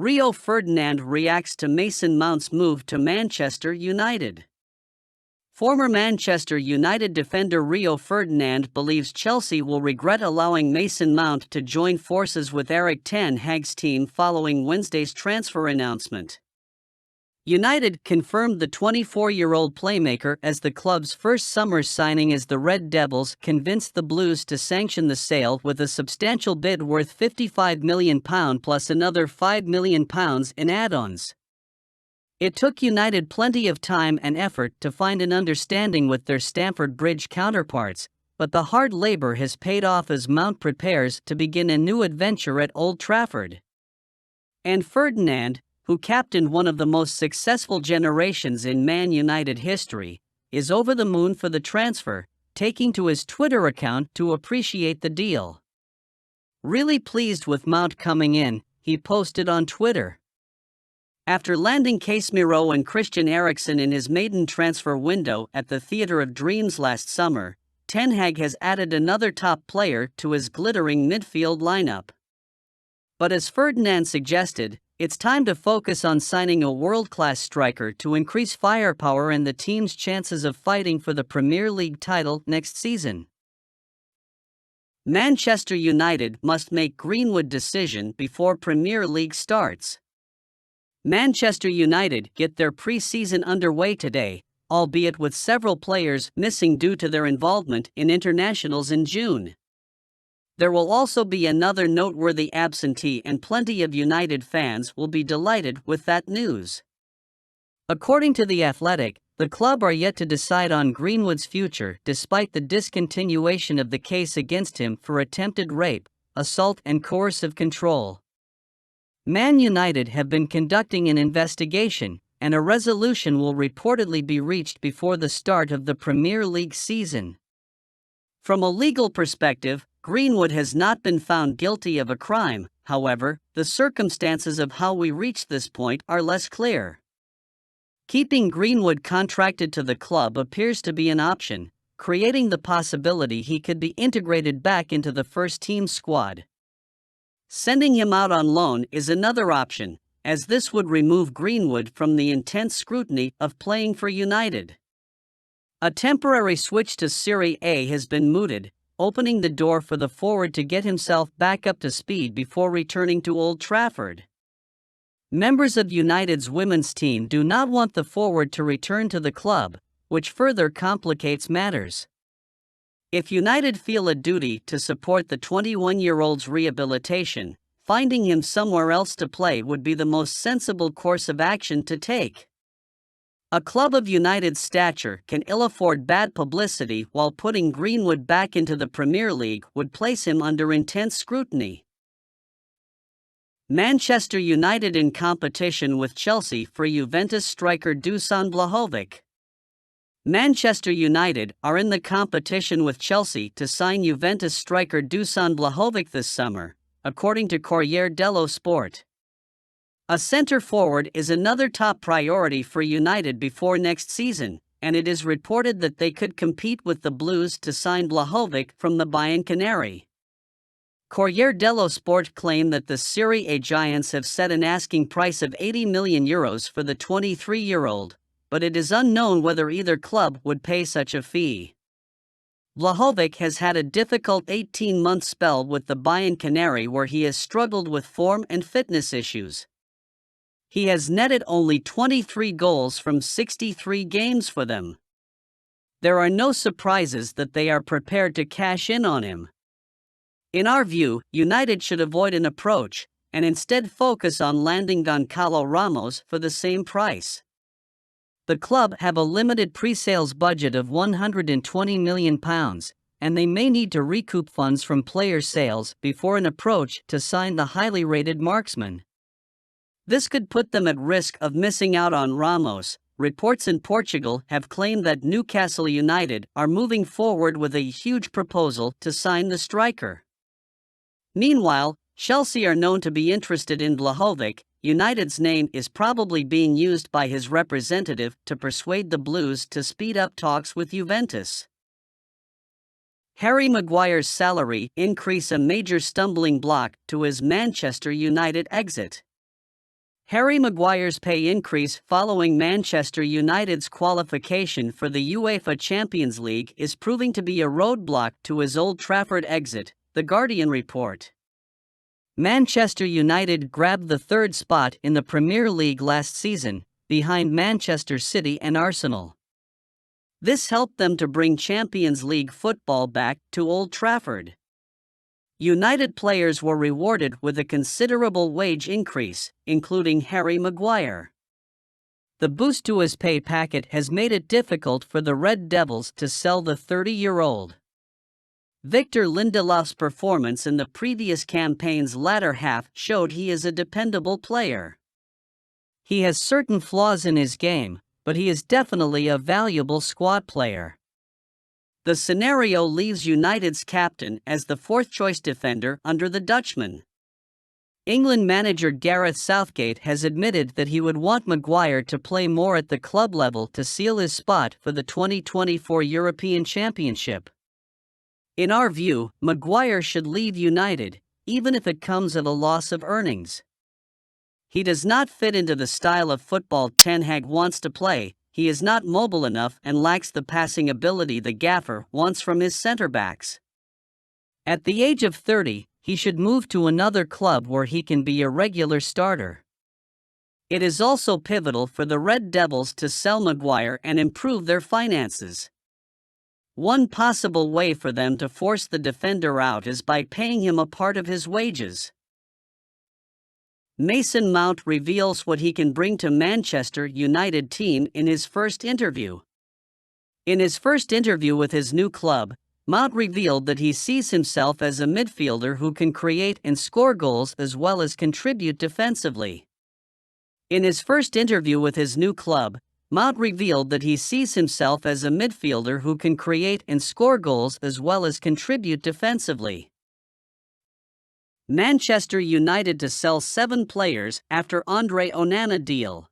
Rio Ferdinand reacts to Mason Mount's move to Manchester United. Former Manchester United defender Rio Ferdinand believes Chelsea will regret allowing Mason Mount to join forces with Erik ten Hag's team following Wednesday's transfer announcement. United confirmed the 24-year-old playmaker as the club's first summer signing as the Red Devils convinced the Blues to sanction the sale with a substantial bid worth £55 million plus another £5 million in add-ons. It took United plenty of time and effort to find an understanding with their Stamford Bridge counterparts, but the hard labor has paid off as Mount prepares to begin a new adventure at Old Trafford. And Ferdinand, who captained one of the most successful generations in Man United history, is over the moon for the transfer, taking to his Twitter account to appreciate the deal. Really pleased with Mount coming in, he posted on Twitter. After landing Casemiro and Christian Eriksen in his maiden transfer window at the Theatre of Dreams last summer, Ten Hag has added another top player to his glittering midfield lineup. But as Ferdinand suggested, it's time to focus on signing a world-class striker to increase firepower and the team's chances of fighting for the Premier League title next season. Manchester United must make Greenwood decision before Premier League starts. Manchester United get their pre-season underway today, albeit with several players missing due to their involvement in internationals in June. There will also be another noteworthy absentee, and plenty of United fans will be delighted with that news. According to The Athletic, the club are yet to decide on Greenwood's future despite the discontinuation of the case against him for attempted rape, assault and coercive control. Man United have been conducting an investigation, and a resolution will reportedly be reached before the start of the Premier League season. From a legal perspective, Greenwood has not been found guilty of a crime. However, the circumstances of how we reached this point are less clear. Keeping Greenwood contracted to the club appears to be an option, creating the possibility he could be integrated back into the first-team squad. Sending him out on loan is another option, as this would remove Greenwood from the intense scrutiny of playing for United. A temporary switch to Serie A has been mooted, opening the door for the forward to get himself back up to speed before returning to Old Trafford. Members of United's women's team do not want the forward to return to the club, which further complicates matters. If United feel a duty to support the 21-year-old's rehabilitation, finding him somewhere else to play would be the most sensible course of action to take. A club of United's stature can ill afford bad publicity, while putting Greenwood back into the Premier League would place him under intense scrutiny. Manchester United in competition with Chelsea for Juventus striker Dusan Vlahovic. Manchester United are in the competition with Chelsea to sign Juventus striker Dusan Vlahovic this summer, according to Corriere dello Sport. A centre-forward is another top priority for United before next season, and it is reported that they could compete with the Blues to sign Vlahovic from the Bianconeri. Corriere dello Sport claim that the Serie A giants have set an asking price of €80 million for the 23-year-old, but it is unknown whether either club would pay such a fee. Vlahovic has had a difficult 18-month spell with the Bianconeri, where he has struggled with form and fitness issues. He has netted only 23 goals from 63 games for them. There are no surprises that they are prepared to cash in on him. In our view, United should avoid an approach, and instead focus on landing Goncalo Ramos for the same price. The club have a limited pre-sales budget of £120 million, and they may need to recoup funds from player sales before an approach to sign the highly rated marksman. This could put them at risk of missing out on Ramos. Reports in Portugal have claimed that Newcastle United are moving forward with a huge proposal to sign the striker. Meanwhile, Chelsea are known to be interested in Vlahovic. United's name is probably being used by his representative to persuade the Blues to speed up talks with Juventus. Harry Maguire's salary increase a major stumbling block to his Manchester United exit. Harry Maguire's pay increase following Manchester United's qualification for the UEFA Champions League is proving to be a roadblock to his Old Trafford exit, The Guardian report. Manchester United grabbed the third spot in the Premier League last season, behind Manchester City and Arsenal. This helped them to bring Champions League football back to Old Trafford. United players were rewarded with a considerable wage increase, including Harry Maguire. The boost to his pay packet has made it difficult for the Red Devils to sell the 30-year-old. Victor Lindelof's performance in the previous campaign's latter half showed he is a dependable player. He has certain flaws in his game, but he is definitely a valuable squad player. The scenario leaves United's captain as the fourth-choice defender under the Dutchman. England manager Gareth Southgate has admitted that he would want Maguire to play more at the club level to seal his spot for the 2024 European Championship. In our view, Maguire should leave United, even if it comes at a loss of earnings. He does not fit into the style of football Ten Hag wants to play. He is not mobile enough and lacks the passing ability the gaffer wants from his centre-backs. At the age of 30, he should move to another club where he can be a regular starter. It is also pivotal for the Red Devils to sell Maguire and improve their finances. One possible way for them to force the defender out is by paying him a part of his wages. Mason Mount reveals what he can bring to Manchester United team in his first interview. In his first interview with his new club, Mount revealed that he sees himself as a midfielder who can create and score goals as well as contribute defensively. In his first interview with his new club, Mount revealed that he sees himself as a midfielder who can create and score goals as well as contribute defensively. Manchester United to sell 7 players after Andre Onana deal.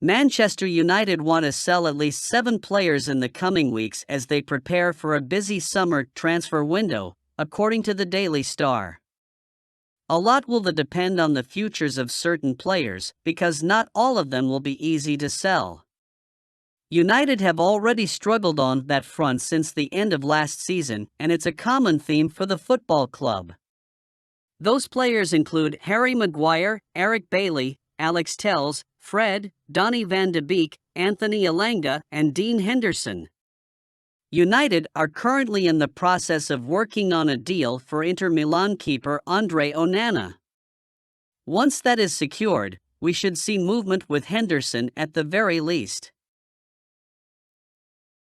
Manchester United want to sell at least 7 players in the coming weeks as they prepare for a busy summer transfer window, according to the Daily Star. A lot will depend on the futures of certain players, because not all of them will be easy to sell. United have already struggled on that front since the end of last season, and it's a common theme for the football club. Those players include Harry Maguire, Eric Bailly, Alex Telles, Fred, Donny van de Beek, Anthony Elanga, and Dean Henderson. United are currently in the process of working on a deal for Inter Milan keeper Andre Onana. Once that is secured, we should see movement with Henderson at the very least.